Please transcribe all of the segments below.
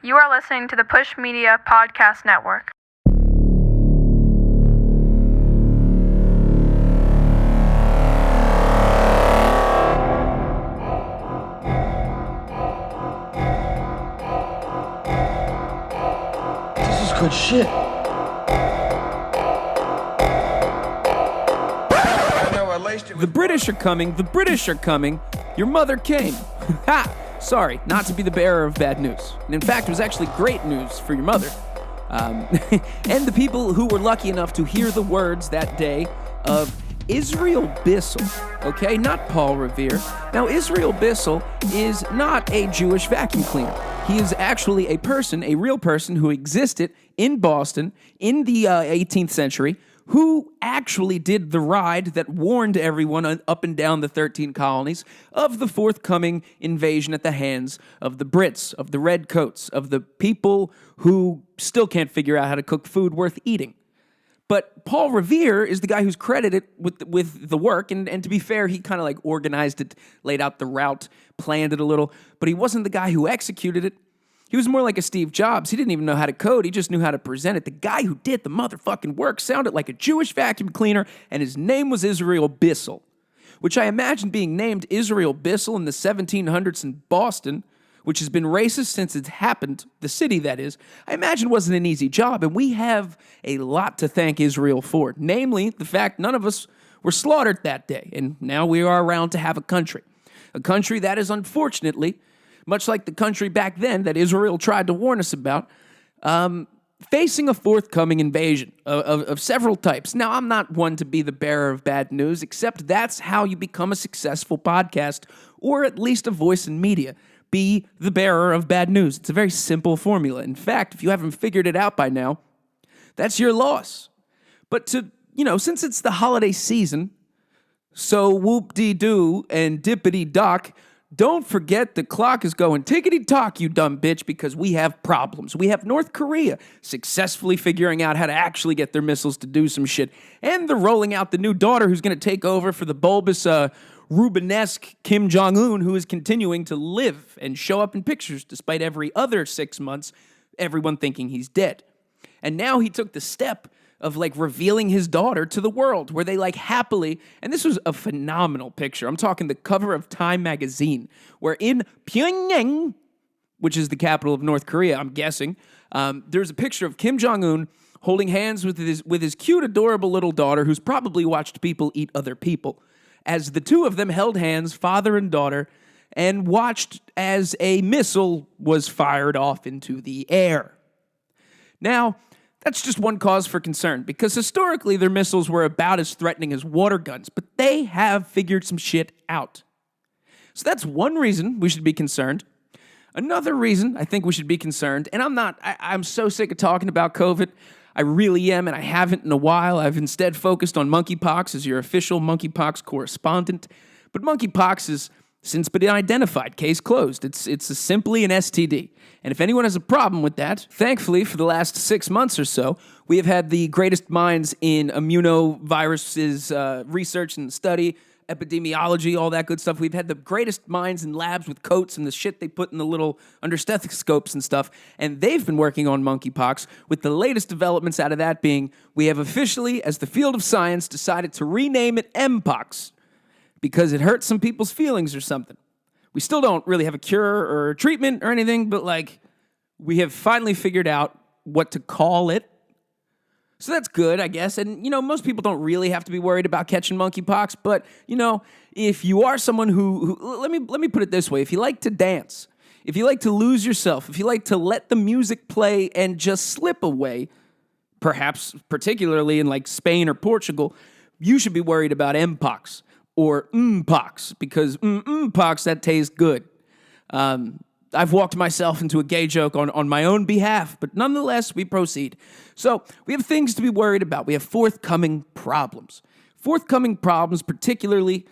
You are listening to the Push Media Podcast Network. This is good shit. The British are coming. The British are coming. Your mother came. Ha! Sorry, not to be the bearer of bad news. And in fact, it was actually great news for your mother. And the people who were lucky enough to hear the words that day of Israel Bissell, okay? Not Paul Revere. Now, Israel Bissell is not a Jewish vacuum cleaner. He is actually a person, a real person who existed in Boston in the 18th century, who actually did the ride that warned everyone up and down the 13 colonies of the forthcoming invasion at the hands of the Brits, of the Redcoats, of the people who still can't figure out how to cook food worth eating. But Paul Revere is the guy who's credited with the work, and to be fair, he kind of like organized it, laid out the route, planned it a little, but he wasn't the guy who executed it. He was more like a Steve Jobs. He didn't even know how to code. He just knew how to present it. The guy who did the motherfucking work sounded like a Jewish vacuum cleaner, and his name was Israel Bissell, which I imagine being named Israel Bissell in the 1700s in Boston, which has been racist since it's happened, the city that is, I imagine wasn't an easy job, and we have a lot to thank Israel for, namely the fact none of us were slaughtered that day, and now we are around to have a country that is unfortunately, much like the country back then that Israel tried to warn us about, facing a forthcoming invasion of several types. Now, I'm not one to be the bearer of bad news, except that's how you become a successful podcast, or at least a voice in media. Be the bearer of bad news. It's a very simple formula. In fact, if you haven't figured it out by now, that's your loss. But since it's the holiday season, so whoop-dee-doo and dippity-dock, don't forget the clock is going tickety-tock, you dumb bitch, because we have problems. We have North Korea successfully figuring out how to actually get their missiles to do some shit, and they're rolling out the new daughter who's going to take over for the bulbous, Rubenesque Kim Jong-un, who is continuing to live and show up in pictures despite every other 6 months, everyone thinking he's dead. And now he took the step of revealing his daughter to the world, where they happily, and this was a phenomenal picture. I'm talking the cover of Time magazine, where in Pyongyang, which is the capital of North Korea, I'm guessing, there's a picture of Kim Jong-un holding hands with his cute, adorable little daughter, who's probably watched people eat other people, as the two of them held hands, father and daughter, and watched as a missile was fired off into the air. Now, that's just one cause for concern, because historically their missiles were about as threatening as water guns, but they have figured some shit out. So that's one reason we should be concerned. Another reason I think we should be concerned, and I'm so sick of talking about COVID. I really am, and I haven't in a while. I've instead focused on monkeypox as your official monkeypox correspondent. But monkeypox has since been identified, case closed. It's simply an STD. And if anyone has a problem with that, thankfully, for the last 6 months or so, we have had the greatest minds in immunoviruses research and study, epidemiology, all that good stuff. We've had the greatest minds in labs with coats and the shit they put in the little under stethoscopes and stuff, and they've been working on monkeypox, with the latest developments out of that being we have officially, as the field of science, decided to rename it Mpox because it hurt some people's feelings or something. We still don't really have a cure or a treatment or anything, but we have finally figured out what to call it. So that's good, I guess. And, most people don't really have to be worried about catching monkeypox. But, if you are someone who let me put it this way. If you like to dance, if you like to lose yourself, if you like to let the music play and just slip away, perhaps particularly in Spain or Portugal, you should be worried about Mpox or Mpox, because Mpox, that tastes good. I've walked myself into a gay joke on my own behalf, but nonetheless, we proceed. So we have things to be worried about. We have forthcoming problems. Forthcoming problems, particularly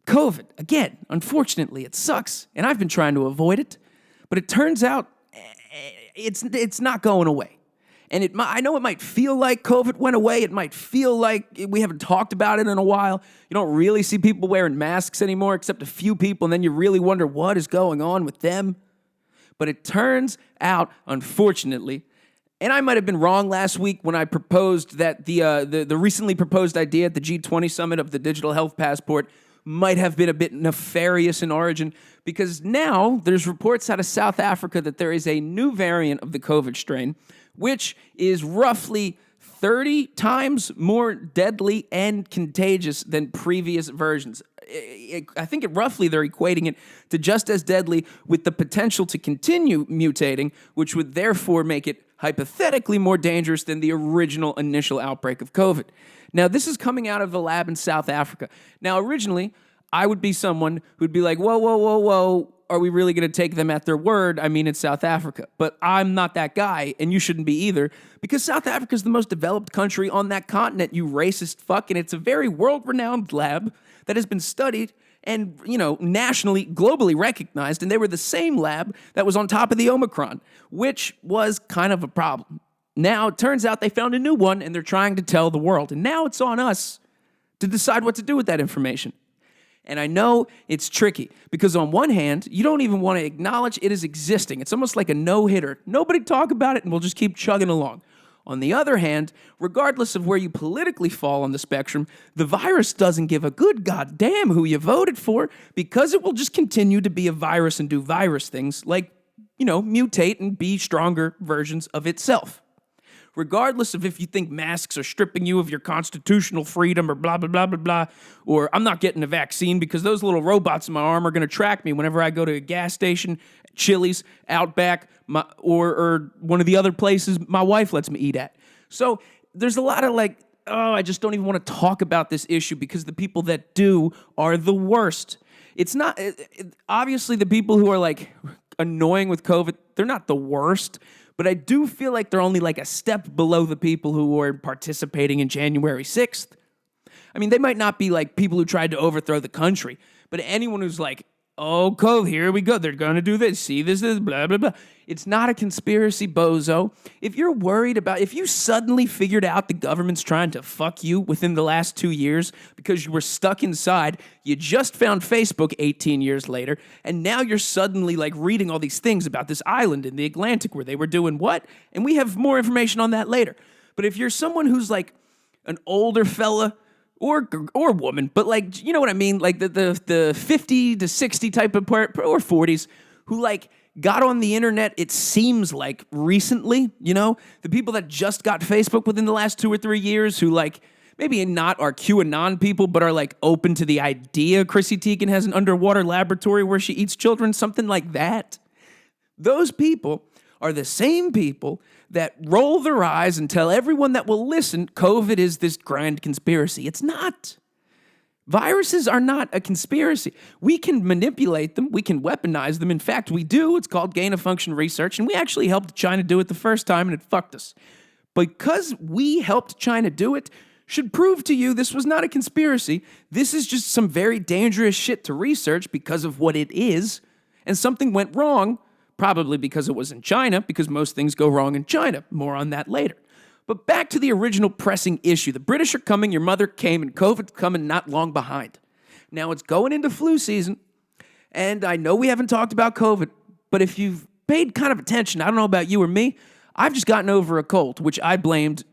COVID. Again, unfortunately, it sucks, and I've been trying to avoid it, but it turns out it's not going away. And I know it might feel like COVID went away. It might feel like we haven't talked about it in a while. You don't really see people wearing masks anymore, except a few people, and then you really wonder what is going on with them. But it turns out, unfortunately, and I might have been wrong last week when I proposed that the recently proposed idea at the G20 summit of the digital health passport might have been a bit nefarious in origin, because now there's reports out of South Africa that there is a new variant of the COVID strain, which is roughly 30 times more deadly and contagious than previous versions. I think roughly they're equating it to just as deadly, with the potential to continue mutating, which would therefore make it hypothetically more dangerous than the original initial outbreak of COVID. Now, this is coming out of a lab in South Africa. Now, originally, I would be someone who'd be like, whoa, whoa, whoa, whoa, are we really going to take them at their word? I mean, it's South Africa. But I'm not that guy, and you shouldn't be either, because South Africa is the most developed country on that continent, you racist fuck, and it's a very world-renowned lab that has been studied and, nationally, globally recognized, and they were the same lab that was on top of the Omicron, which was kind of a problem. Now, it turns out they found a new one, and they're trying to tell the world. And now it's on us to decide what to do with that information. And I know it's tricky, because on one hand, you don't even want to acknowledge it is existing. It's almost like a no-hitter. Nobody talk about it, and we'll just keep chugging along. On the other hand, regardless of where you politically fall on the spectrum, the virus doesn't give a good goddamn who you voted for, because it will just continue to be a virus and do virus things like, mutate and be stronger versions of itself. Regardless of if you think masks are stripping you of your constitutional freedom or blah, blah, blah, blah, blah, or I'm not getting a vaccine because those little robots in my arm are going to track me whenever I go to a gas station, Chili's, Outback, or one of the other places my wife lets me eat at. So there's a lot of I just don't even want to talk about this issue, because the people that do are the worst. It's not, obviously the people who are annoying with COVID, they're not the worst. But I do feel like they're only a step below the people who were participating in January 6th. I mean, they might not be people who tried to overthrow the country, but anyone who's oh, COVID, here we go, they're going to do this, see, this is blah, blah, blah. It's not a conspiracy, bozo. If you're worried if you suddenly figured out the government's trying to fuck you within the last 2 years because you were stuck inside, you just found Facebook 18 years later, and now you're suddenly reading all these things about this island in the Atlantic where they were doing what, and we have more information on that later. But if you're someone who's an older fella, or woman, but you know what I mean? The 50 to 60 type of part, or 40s, who got on the internet, it seems recently, the people that just got Facebook within the last 2 or 3 years, who maybe not are QAnon people, but are open to the idea Chrissy Teigen has an underwater laboratory where she eats children, something like that. Those people are the same people that roll their eyes and tell everyone that will listen COVID is this grand conspiracy. It's not. Viruses are not a conspiracy. We can manipulate them. We can weaponize them. In fact, we do. It's called gain-of-function research, and we actually helped China do it the first time, and it fucked us. Because we helped China do it should prove to you this was not a conspiracy. This is just some very dangerous shit to research because of what it is, and something went wrong, probably because it was in China, because most things go wrong in China. More on that later. But back to the original pressing issue. The British are coming, your mother came, and COVID's coming not long behind. Now, it's going into flu season, and I know we haven't talked about COVID, but if you've paid kind of attention, I don't know about you or me, I've just gotten over a cold, which I blamed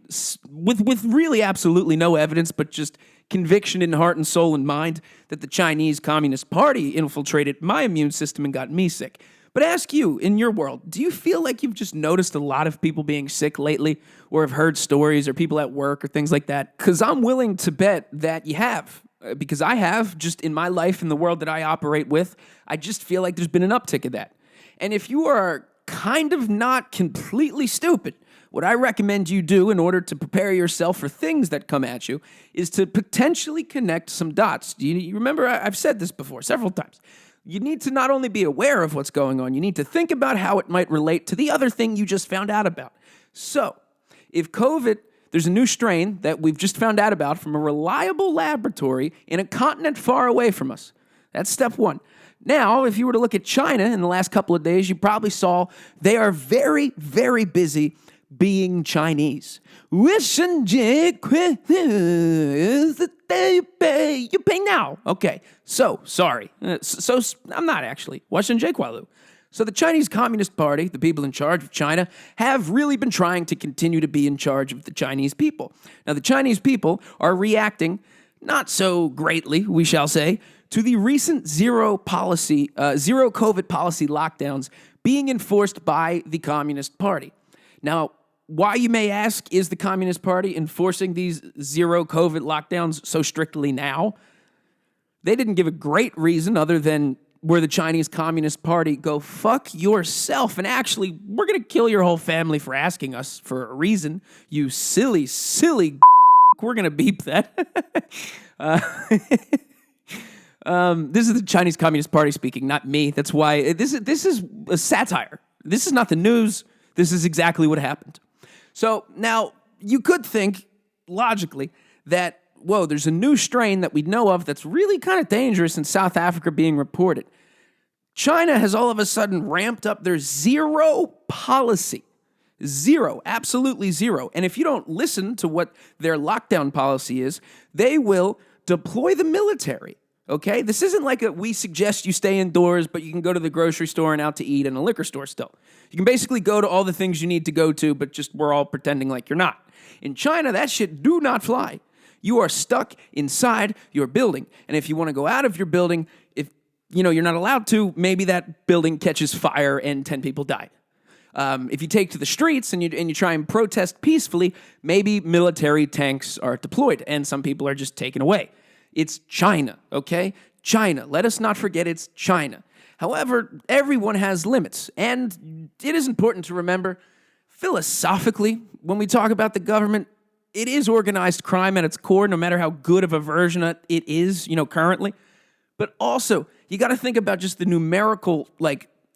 with really absolutely no evidence, but just conviction in heart and soul and mind that the Chinese Communist Party infiltrated my immune system and got me sick. But ask you, in your world, do you feel like you've just noticed a lot of people being sick lately, or have heard stories, or people at work, or things like that? Because I'm willing to bet that you have. Because I have, just in my life, in the world that I operate with, I just feel like there's been an uptick of that. And if you are kind of not completely stupid, what I recommend you do in order to prepare yourself for things that come at you is to potentially connect some dots. You remember, I've said this before several times. You need to not only be aware of what's going on, you need to think about how it might relate to the other thing you just found out about. So, if COVID, there's a new strain that we've just found out about from a reliable laboratory in a continent far away from us. That's step one. Now, if you were to look at China in the last couple of days, you probably saw they are very, very busy being Chinese. You pay now. Okay, so, sorry. I'm not actually. Coyle. So the Chinese Communist Party, the people in charge of China, have really been trying to continue to be in charge of the Chinese people. Now, the Chinese people are reacting, not so greatly, we shall say, to the recent zero COVID policy lockdowns being enforced by the Communist Party. Now, why, you may ask, is the Communist Party enforcing these zero COVID lockdowns so strictly now? They didn't give a great reason other than where the Chinese Communist Party go, fuck yourself, and actually, we're going to kill your whole family for asking us for a reason, you silly, silly we're going to beep that. This is the Chinese Communist Party speaking, not me. That's why this is a satire. This is not the news. This is exactly what happened. So now you could think, logically, that, whoa, there's a new strain that we know of that's really kind of dangerous in South Africa being reported. China has all of a sudden ramped up their zero policy. Zero, absolutely zero. And if you don't listen to what their lockdown policy is, they will deploy the military. Okay? This isn't like we suggest you stay indoors, but you can go to the grocery store and out to eat and a liquor store still. You can basically go to all the things you need to go to, but just we're all pretending like you're not. In China, that shit do not fly. You are stuck inside your building. And if you want to go out of your building, if you're not allowed to, maybe that building catches fire and 10 people die. If you take to the streets and you try and protest peacefully, maybe military tanks are deployed and some people are just taken away. It's China, okay? China. Let us not forget it's China. However, everyone has limits, and it is important to remember, philosophically, when we talk about the government, it is organized crime at its core, no matter how good of a version it is, currently. But also, you got to think about just the numerical,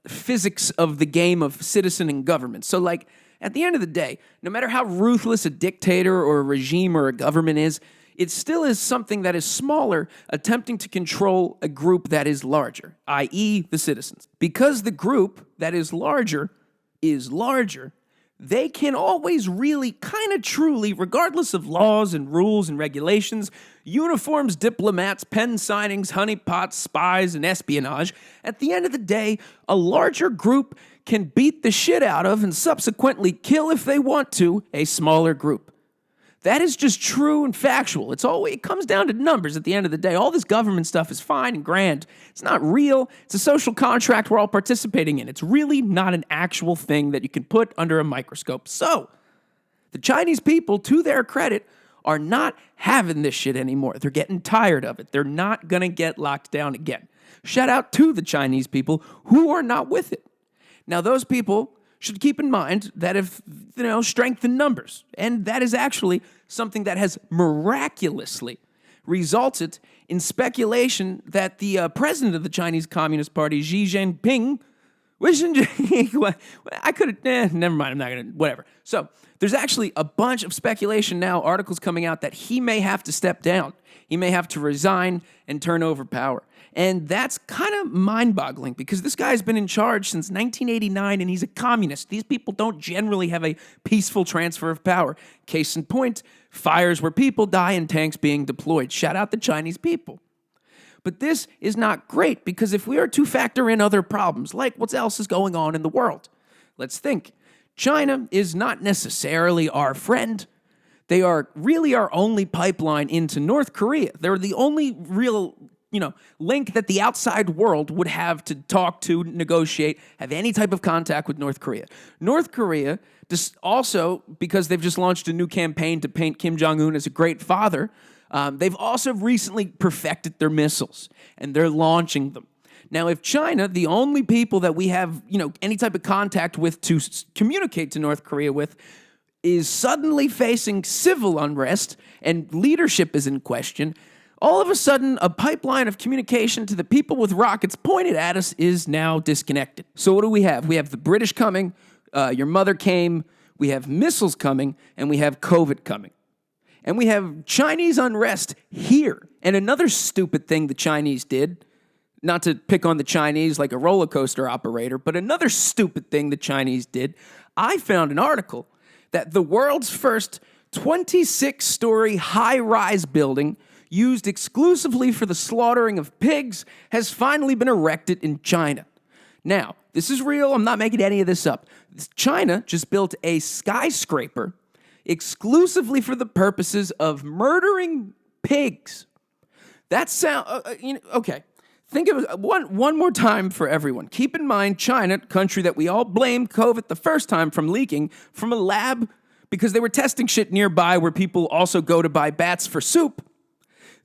physics of the game of citizen and government. So, at the end of the day, no matter how ruthless a dictator or a regime or a government is, it still is something that is smaller, attempting to control a group that is larger, i.e. the citizens. Because the group that is larger, they can always really, kind of truly, regardless of laws and rules and regulations, uniforms, diplomats, pen signings, honeypots, spies, and espionage, at the end of the day, a larger group can beat the shit out of and subsequently kill, if they want to, a smaller group. That is just true and factual. It comes down to numbers at the end of the day. All this government stuff is fine and grand. It's not real. It's a social contract we're all participating in. It's really not an actual thing that you can put under a microscope. So, the Chinese people, to their credit, are not having this shit anymore. They're getting tired of it. They're not going to get locked down again. Shout out to the Chinese people who are not with it. Now, those people should keep in mind that if, strength in numbers, and that is actually something that has miraculously resulted in speculation that the president of the Chinese Communist Party, Xi Jinping, never mind, I'm not going to, whatever. So, there's actually a bunch of speculation now, articles coming out that he may have to step down. He may have to resign and turn over power. And that's kind of mind-boggling because this guy's been in charge since 1989 and he's a communist. These people don't generally have a peaceful transfer of power. Case in point, fires where people die and tanks being deployed. Shout out the Chinese people. But this is not great because if we are to factor in other problems, like what else is going on in the world, let's think. China is not necessarily our friend. They are really our only pipeline into North Korea. They're the only real link that the outside world would have to talk to, negotiate, have any type of contact with North Korea. North Korea, also, because they've just launched a new campaign to paint Kim Jong-un as a great father, they've also recently perfected their missiles, and they're launching them. Now, if China, the only people that we have, any type of contact with to communicate to North Korea with, is suddenly facing civil unrest and leadership is in question, all of a sudden, a pipeline of communication to the people with rockets pointed at us is now disconnected. So what do we have? We have the British coming, your mother came, we have missiles coming, and we have COVID coming. And we have Chinese unrest here. And another stupid thing the Chinese did, not to pick on the Chinese like a roller coaster operator, but another stupid thing the Chinese did, I found an article that the world's first 26-story high-rise building used exclusively for the slaughtering of pigs has finally been erected in China. Now, This is real. I'm not making any of this up. China just built a skyscraper exclusively for the purposes of murdering pigs. That sound okay. Think of it one more time for everyone. Keep in mind, China, country that we all blamed COVID the first time from leaking from a lab because they were testing shit nearby where people also go to buy bats for soup.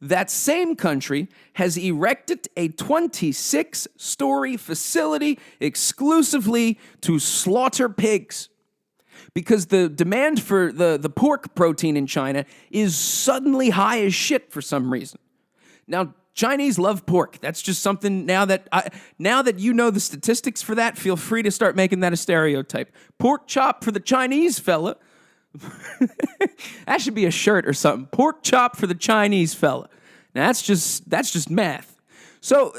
That same country has erected a 26-story facility exclusively to slaughter pigs because the demand for the pork protein in China is suddenly high as shit for some reason. Now, Chinese love pork. That's just something now that you know the statistics for that, feel free to start making that a stereotype. Pork chop for the Chinese fella. That should be a shirt or something. Pork chop for the Chinese fella. Now that's just math. So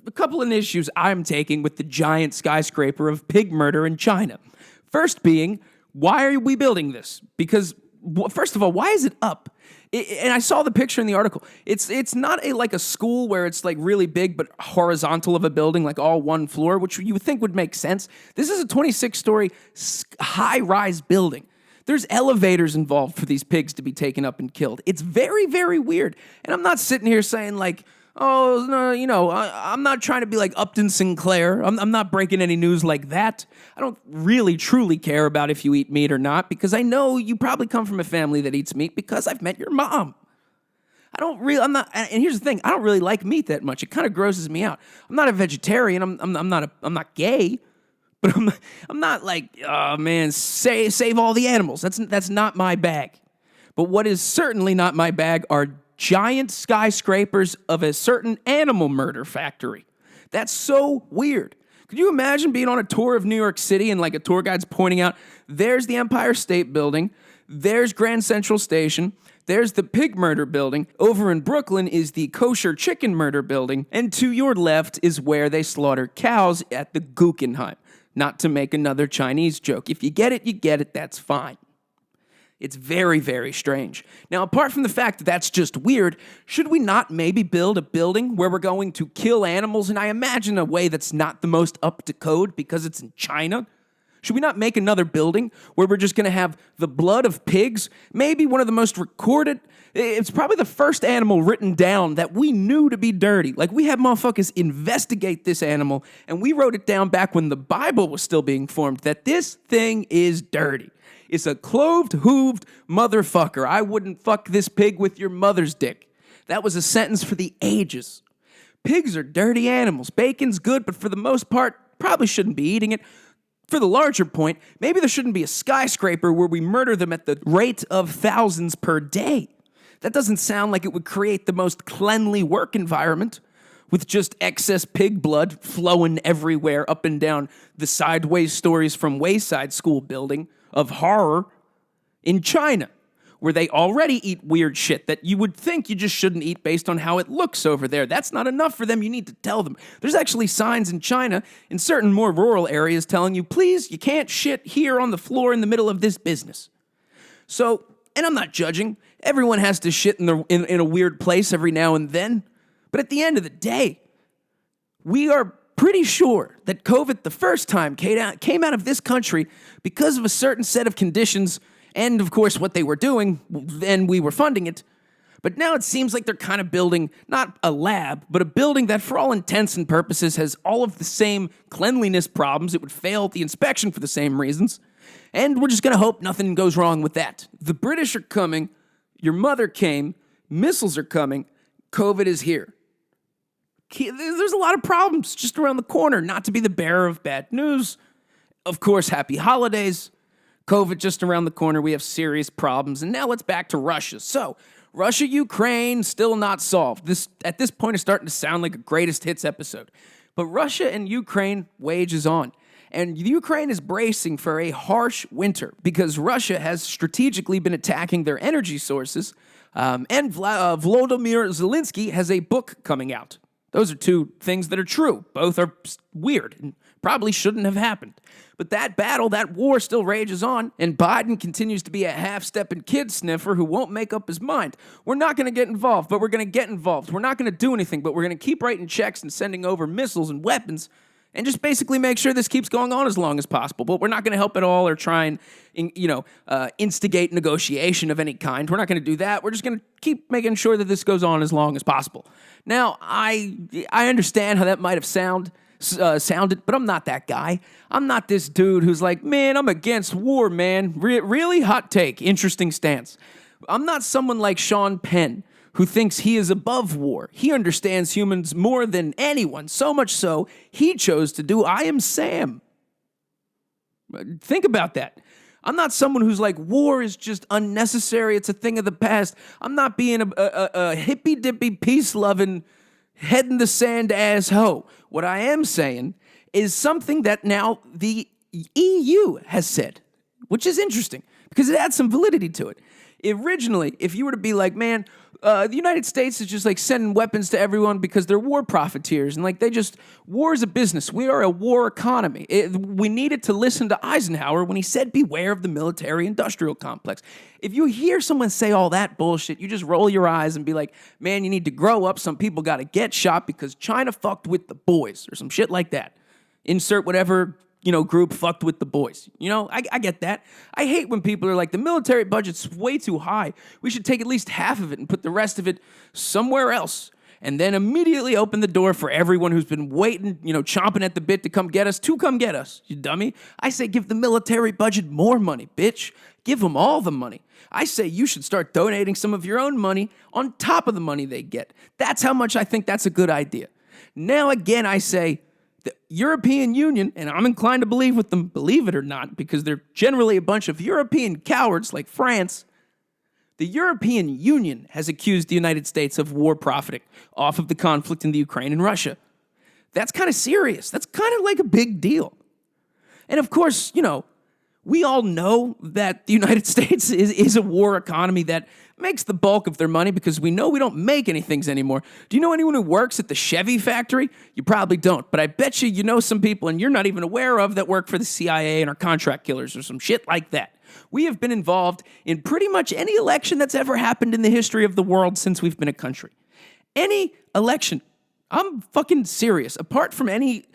a couple of issues I'm taking with the giant skyscraper of pig murder in China. First being, why are we building this? Because first of all, why is it up? And I saw the picture in the article. It's not like a school where it's like really big but horizontal of a building, like all one floor, which you would think would make sense. This is a 26-story high-rise building. There's elevators involved for these pigs to be taken up and killed. It's very, very weird. And I'm not sitting here saying like, oh, no, I'm not trying to be like Upton Sinclair. I'm not breaking any news like that. I don't really, truly care about if you eat meat or not because I know you probably come from a family that eats meat because I've met your mom. And here's the thing, I don't really like meat that much. It kind of grosses me out. I'm not a vegetarian. I'm not gay. But I'm not like, oh man, save all the animals. That's not my bag. But what is certainly not my bag are giant skyscrapers of a certain animal murder factory. That's so weird. Could you imagine being on a tour of New York City and like a tour guide's pointing out, there's the Empire State Building, there's Grand Central Station, there's the pig murder building, over in Brooklyn is the kosher chicken murder building, and to your left is where they slaughter cows at the Guggenheim. Not to make another Chinese joke. If you get it, that's fine. It's very, very strange. Now, apart from the fact that that's just weird, should we not maybe build a building where we're going to kill animals, and I imagine a way that's not the most up to code because it's in China? Should we not make another building where we're just going to have the blood of pigs? Maybe one of the most recorded, it's probably the first animal written down that we knew to be dirty. Like we had motherfuckers investigate this animal and we wrote it down back when the Bible was still being formed that this thing is dirty. It's a cloved, hooved motherfucker. I wouldn't fuck this pig with your mother's dick. That was a sentence for the ages. Pigs are dirty animals. Bacon's good, but for the most part, probably shouldn't be eating it. For the larger point, maybe there shouldn't be a skyscraper where we murder them at the rate of thousands per day. That doesn't sound like it would create the most cleanly work environment with just excess pig blood flowing everywhere up and down the sideways stories from Wayside School building of horror in China, where they already eat weird shit that you would think you just shouldn't eat based on how it looks over there. That's not enough for them. You need to tell them. There's actually signs in China, in certain more rural areas, telling you, please, you can't shit here on the floor in the middle of this business. So, and I'm not judging. Everyone has to shit in a weird place every now and then. But at the end of the day, we are pretty sure that COVID the first time came out of this country because of a certain set of conditions and, of course, what they were doing, and we were funding it. But now it seems like they're kind of building, not a lab, but a building that, for all intents and purposes, has all of the same cleanliness problems. It would fail at the inspection for the same reasons. And we're just going to hope nothing goes wrong with that. The British are coming. Your mother came. Missiles are coming. COVID is here. There's a lot of problems just around the corner, not to be the bearer of bad news. Of course, happy holidays. COVID just around the corner. We have serious problems. And now let's back to Russia. So, Russia, Ukraine, still not solved. At this point, it's starting to sound like a greatest hits episode. But Russia and Ukraine wages on. And Ukraine is bracing for a harsh winter because Russia has strategically been attacking their energy sources. And Volodymyr Zelensky has a book coming out. Those are two things that are true. Both are weird and probably shouldn't have happened. But that battle, that war still rages on, and Biden continues to be a half-stepping kid sniffer who won't make up his mind. We're not going to get involved, but we're going to get involved. We're not going to do anything, but we're going to keep writing checks and sending over missiles and weapons and just basically make sure this keeps going on as long as possible. But we're not going to help at all or try and, instigate negotiation of any kind. We're not going to do that. We're just going to keep making sure that this goes on as long as possible. Now, I understand how that might have sounded, but I'm not that guy. I'm not this dude who's like, man, I'm against war, man. Really? Hot take. Interesting stance. I'm not someone like Sean Penn, who thinks he is above war. He understands humans more than anyone, so much so, he chose to do I Am Sam. Think about that. I'm not someone who's like, war is just unnecessary, it's a thing of the past. I'm not being a hippy-dippy, peace-loving, head-in-the-sand ass hoe. What I am saying is something that now the EU has said, which is interesting, because it adds some validity to it. Originally, if you were to be like, man, the United States is just like sending weapons to everyone because they're war profiteers, and like war is a business. We are a war economy. We needed to listen to Eisenhower when he said, beware of the military-industrial complex. If you hear someone say all that bullshit, you just roll your eyes and be like, man, you need to grow up. Some people got to get shot because China fucked with the boys, or some shit like that. Insert whatever group fucked with the boys. I get that. I hate when people are like, the military budget's way too high. We should take at least half of it and put the rest of it somewhere else. And then immediately open the door for everyone who's been waiting, chomping at the bit to come get us, you dummy. I say give the military budget more money, bitch. Give them all the money. I say you should start donating some of your own money on top of the money they get. That's how much I think that's a good idea. Now again, I say, the European Union, and I'm inclined to believe with them, believe it or not, because they're generally a bunch of European cowards like France, the European Union has accused the United States of war profiting off of the conflict in the Ukraine and Russia. That's kind of serious. That's kind of like a big deal. And of course, we all know that the United States is a war economy that makes the bulk of their money because we know we don't make any things anymore. Do you know anyone who works at the Chevy factory? You probably don't, but I bet you know some people and you're not even aware of that work for the CIA and are contract killers or some shit like that. We have been involved in pretty much any election that's ever happened in the history of the world since we've been a country. Any election. I'm fucking serious. Apart from any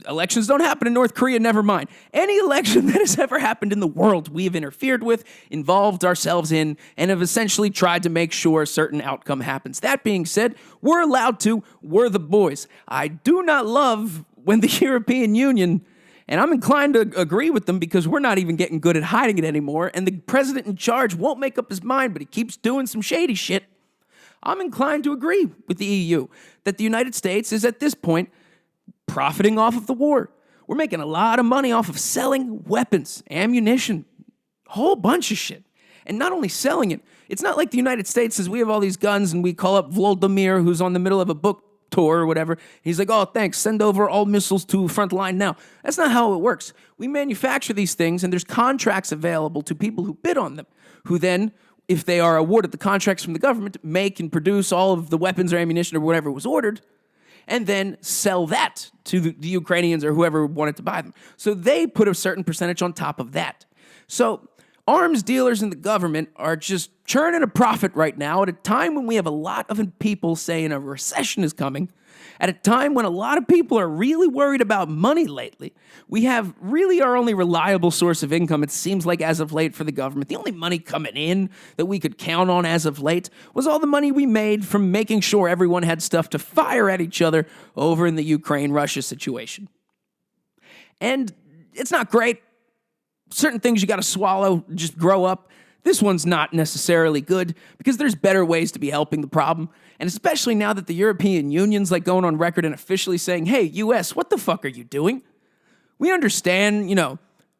elections don't happen in North Korea, never mind. Any election that has ever happened in the world, we have interfered with, involved ourselves in, and have essentially tried to make sure a certain outcome happens. That being said, we're allowed to. We're the boys. I do not love when the European Union, and I'm inclined to agree with them because we're not even getting good at hiding it anymore, and the president in charge won't make up his mind, but he keeps doing some shady shit. I'm inclined to agree with the EU that the United States is at this point profiting off of the war. We're making a lot of money off of selling weapons, ammunition, a whole bunch of shit. And not only selling it, it's not like the United States says we have all these guns and we call up Volodymyr, who's on the middle of a book tour or whatever. He's like, oh, thanks, send over all missiles to front line now. That's not how it works. We manufacture these things and there's contracts available to people who bid on them, who then, if they are awarded the contracts from the government, make and produce all of the weapons or ammunition or whatever was ordered, and then sell that to the Ukrainians or whoever wanted to buy them. So they put a certain percentage on top of that. So arms dealers in the government are just churning a profit right now at a time when we have a lot of people saying a recession is coming, at a time when a lot of people are really worried about money lately. We have really our only reliable source of income, it seems like, as of late for the government. The only money coming in that we could count on as of late was all the money we made from making sure everyone had stuff to fire at each other over in the Ukraine-Russia situation. And it's not great. Certain things you got to swallow, just grow up. This one's not necessarily good because there's better ways to be helping the problem. And especially now that the European Union's like going on record and officially saying, hey, US, what the fuck are you doing? We understand,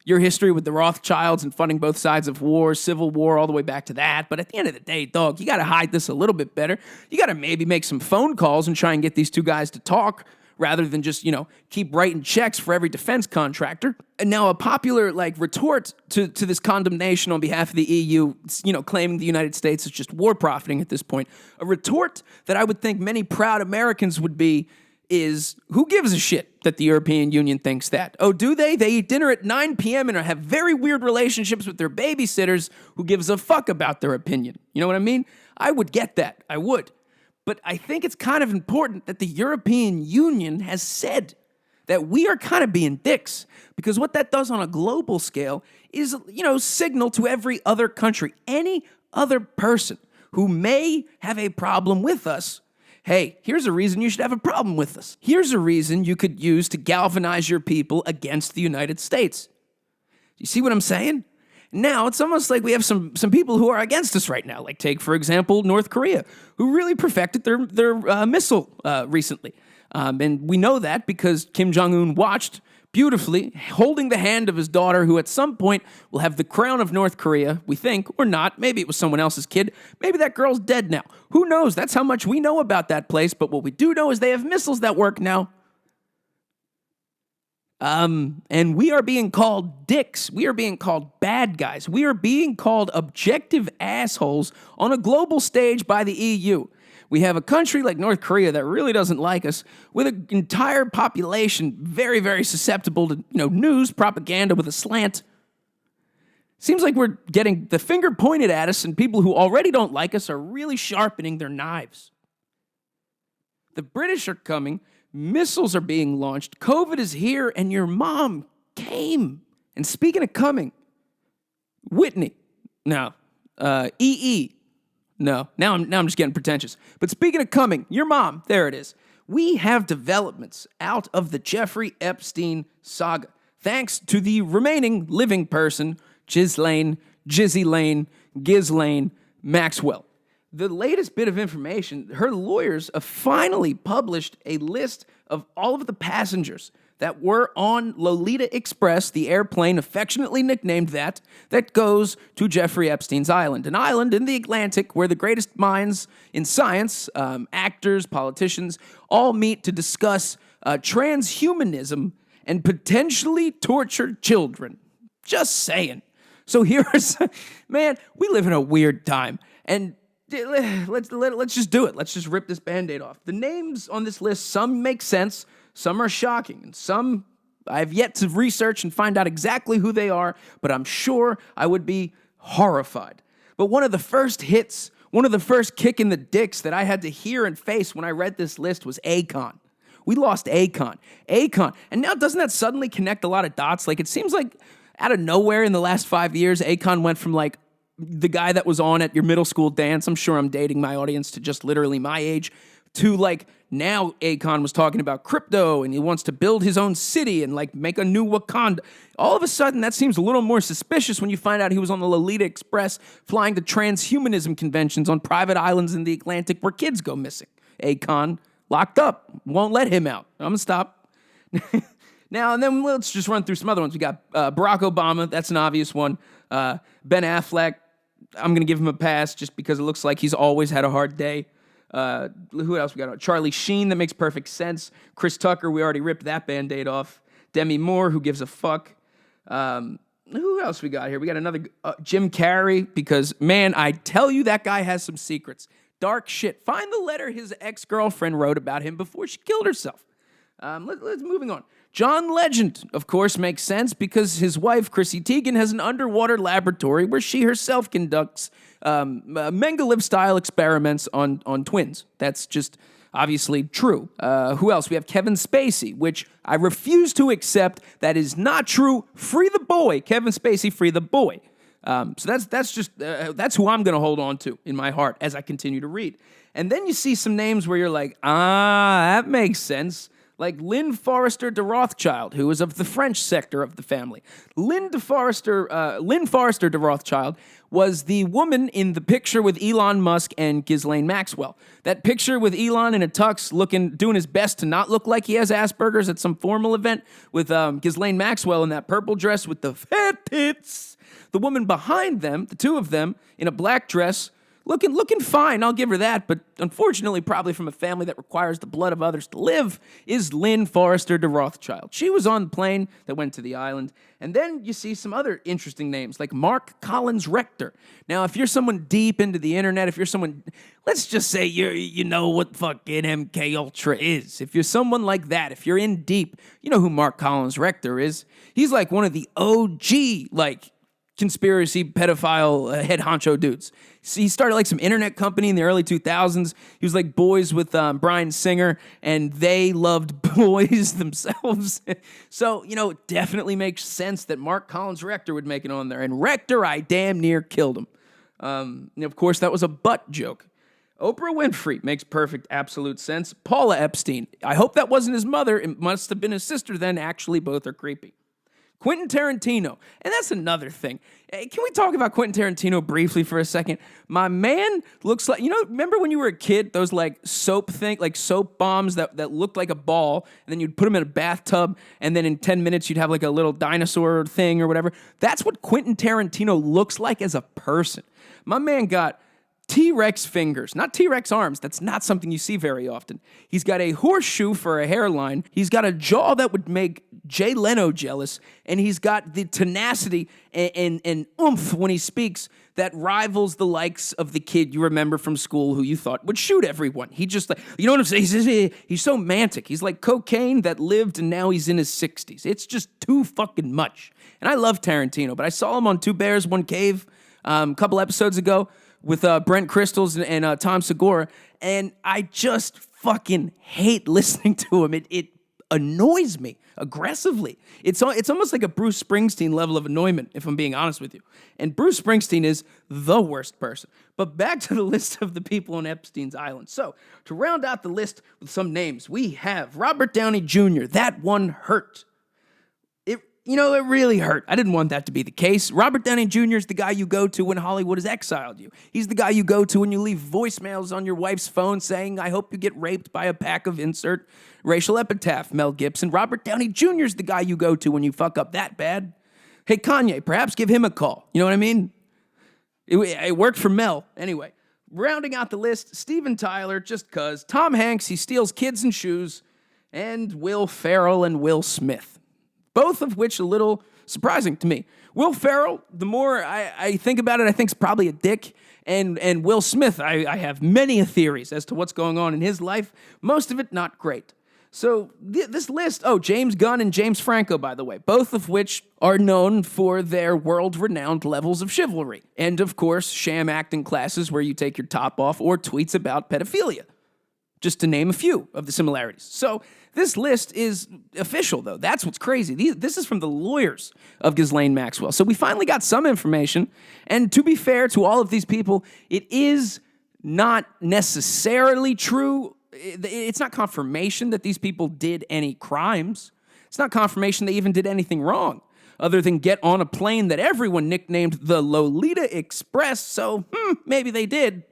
your history with the Rothschilds and funding both sides of war, civil war, all the way back to that. But at the end of the day, dog, you got to hide this a little bit better. You got to maybe make some phone calls and try and get these two guys to talk rather than just, keep writing checks for every defense contractor. And now a popular, retort to this condemnation on behalf of the EU, claiming the United States is just war profiting at this point, a retort that I would think many proud Americans would be is, who gives a shit that the European Union thinks that? Oh, do they? They eat dinner at 9 p.m. and have very weird relationships with their babysitters. Who gives a fuck about their opinion? You know what I mean? I would get that. I would. But I think it's kind of important that the European Union has said that we are kind of being dicks, because what that does on a global scale is, signal to every other country, any other person who may have a problem with us. Hey, here's a reason you should have a problem with us. Here's a reason you could use to galvanize your people against the United States. You see what I'm saying? Now, it's almost like we have some people who are against us right now. Like, take, for example, North Korea, who really perfected their missile recently. And we know that because Kim Jong-un watched beautifully, holding the hand of his daughter, who at some point will have the crown of North Korea, we think, or not. Maybe it was someone else's kid. Maybe that girl's dead now. Who knows? That's how much we know about that place. But what we do know is they have missiles that work now. And we are being called dicks. We are being called bad guys. We are being called objective assholes on a global stage by the EU. We have a country like North Korea that really doesn't like us, with an entire population very, very susceptible to, news propaganda with a slant. Seems like we're getting the finger pointed at us, and people who already don't like us are really sharpening their knives. The British are coming. Missiles are being launched. COVID is here, and your mom came. And speaking of coming, Whitney, no, EE, no. Now I'm just getting pretentious. But speaking of coming, your mom, there it is. We have developments out of the Jeffrey Epstein saga, thanks to the remaining living person, Ghislaine, Maxwell. The latest bit of information, her lawyers have finally published a list of all of the passengers that were on Lolita Express, the airplane affectionately nicknamed that goes to Jeffrey Epstein's island, an island in the Atlantic where the greatest minds in science, actors, politicians, all meet to discuss transhumanism and potentially torture children. Just saying. So here's, man, we live in a weird time, and let's just do it. Let's just rip this Band-Aid off. The names on this list, some make sense, some are shocking, and some I've yet to research and find out exactly who they are, but I'm sure I would be horrified. But one of the first hits, one of the first kick in the dicks that I had to hear and face when I read this list was Akon. We lost Akon. And now doesn't that suddenly connect a lot of dots? Like, it seems like out of nowhere in the last 5 years, Akon went from like the guy that was on at your middle school dance, I'm sure I'm dating my audience to just literally my age, to like now Akon was talking about crypto and he wants to build his own city and like make a new Wakanda. All of a sudden, that seems a little more suspicious when you find out he was on the Lolita Express flying to transhumanism conventions on private islands in the Atlantic where kids go missing. Akon locked up, won't let him out. I'm gonna stop. Now, and then let's just run through some other ones. We got Barack Obama. That's an obvious one. Ben Affleck. I'm going to give him a pass just because it looks like he's always had a hard day. Who else we got? Charlie Sheen. That makes perfect sense. Chris Tucker. We already ripped that Band-Aid off. Demi Moore. Who gives a fuck? Who else we got here? We got another Jim Carrey, because, man, I tell you, that guy has some secrets. Dark shit. Find the letter his ex-girlfriend wrote about him before she killed herself. Let's moving on. John Legend, of course, makes sense because his wife, Chrissy Teigen, has an underwater laboratory where she herself conducts Mengelev-style experiments on twins. That's just obviously true. Who else? We have Kevin Spacey, which I refuse to accept. That is not true. Free the boy. Kevin Spacey, free the boy. So that's who I'm going to hold on to in my heart as I continue to read. And then you see some names where you're like, that makes sense. Like Lynn Forrester de Rothschild, who is of the French sector of the family. Lynn Forrester de Rothschild was the woman in the picture with Elon Musk and Ghislaine Maxwell. That picture with Elon in a tux, doing his best to not look like he has Asperger's at some formal event, with Ghislaine Maxwell in that purple dress with the fat tits. The woman behind them, the two of them, in a black dress, looking fine, I'll give her that, but unfortunately probably from a family that requires the blood of others to live, is Lynn Forrester de Rothschild. She was on the plane that went to the island. And then you see some other interesting names, like Mark Collins Rector. Now, if you're someone deep into the internet, if you're someone, let's just say you know what fucking MK Ultra is. If you're someone like that, if you're in deep, you know who Mark Collins Rector is. He's like one of the OG, conspiracy, pedophile, head honcho dudes. See, he started like some internet company in the early 2000s. He was like boys with Bryan Singer, and they loved boys themselves. So, it definitely makes sense that Mark Collins Rector would make it on there. And Rector, I damn near killed him. Of course, that was a butt joke. Oprah Winfrey makes perfect, absolute sense. Paula Epstein, I hope that wasn't his mother. It must have been his sister then. Actually, both are creepy. Quentin Tarantino, and that's another thing. Hey, can we talk about Quentin Tarantino briefly for a second? My man looks like, remember when you were a kid, those like soap bombs that looked like a ball, and then you'd put them in a bathtub, and then in 10 minutes you'd have like a little dinosaur thing or whatever? That's what Quentin Tarantino looks like as a person. My man got T-Rex fingers, not T-Rex arms. That's not something you see very often. He's got a horseshoe for a hairline. He's got a jaw that would make Jay Leno jealous. And he's got the tenacity and oomph when he speaks that rivals the likes of the kid you remember from school who you thought would shoot everyone. He just, you know what I'm saying? He's so mantic. He's like cocaine that lived and now he's in his 60s. It's just too fucking much. And I love Tarantino, but I saw him on Two Bears, One Cave a couple episodes ago with Brent Crystals and Tom Segura, and I just fucking hate listening to him. It annoys me aggressively. It's almost like a Bruce Springsteen level of annoyment, if I'm being honest with you. And Bruce Springsteen is the worst person. But back to the list of the people on Epstein's island. So, to round out the list with some names, we have Robert Downey Jr. That one hurt. It really hurt. I didn't want that to be the case. Robert Downey Jr. is the guy you go to when Hollywood has exiled you. He's the guy you go to when you leave voicemails on your wife's phone saying, I hope you get raped by a pack of insert racial epitaph, Mel Gibson. Robert Downey Jr. is the guy you go to when you fuck up that bad. Hey, Kanye, perhaps give him a call. You know what I mean? It worked for Mel. Anyway, rounding out the list, Steven Tyler, just cuz. Tom Hanks, he steals kids and shoes. And Will Ferrell and Will Smith. Both of which a little surprising to me. Will Ferrell, the more I think about it, I think is probably a dick. And Will Smith, I have many theories as to what's going on in his life. Most of it not great. So this list, James Gunn and James Franco, by the way, both of which are known for their world-renowned levels of chivalry. And, of course, sham acting classes where you take your top off or tweets about pedophilia. Just to name a few of the similarities. So this list is official, though. That's what's crazy. This is from the lawyers of Ghislaine Maxwell. So we finally got some information. And to be fair to all of these people, it is not necessarily true. It's not confirmation that these people did any crimes. It's not confirmation they even did anything wrong, other than get on a plane that everyone nicknamed the Lolita Express. So maybe they did.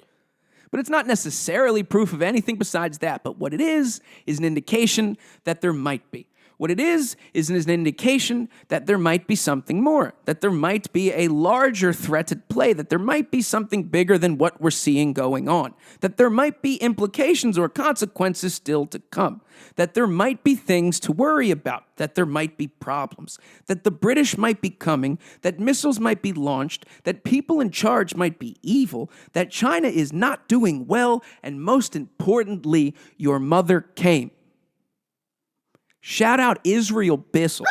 But it's not necessarily proof of anything besides that. But what it is an indication that there might be. What it is an indication that there might be something more, that there might be a larger threat at play, that there might be something bigger than what we're seeing going on, that there might be implications or consequences still to come, that there might be things to worry about, that there might be problems, that the British might be coming, that missiles might be launched, that people in charge might be evil, that China is not doing well, and most importantly, your mother came. Shout out Israel Bissell.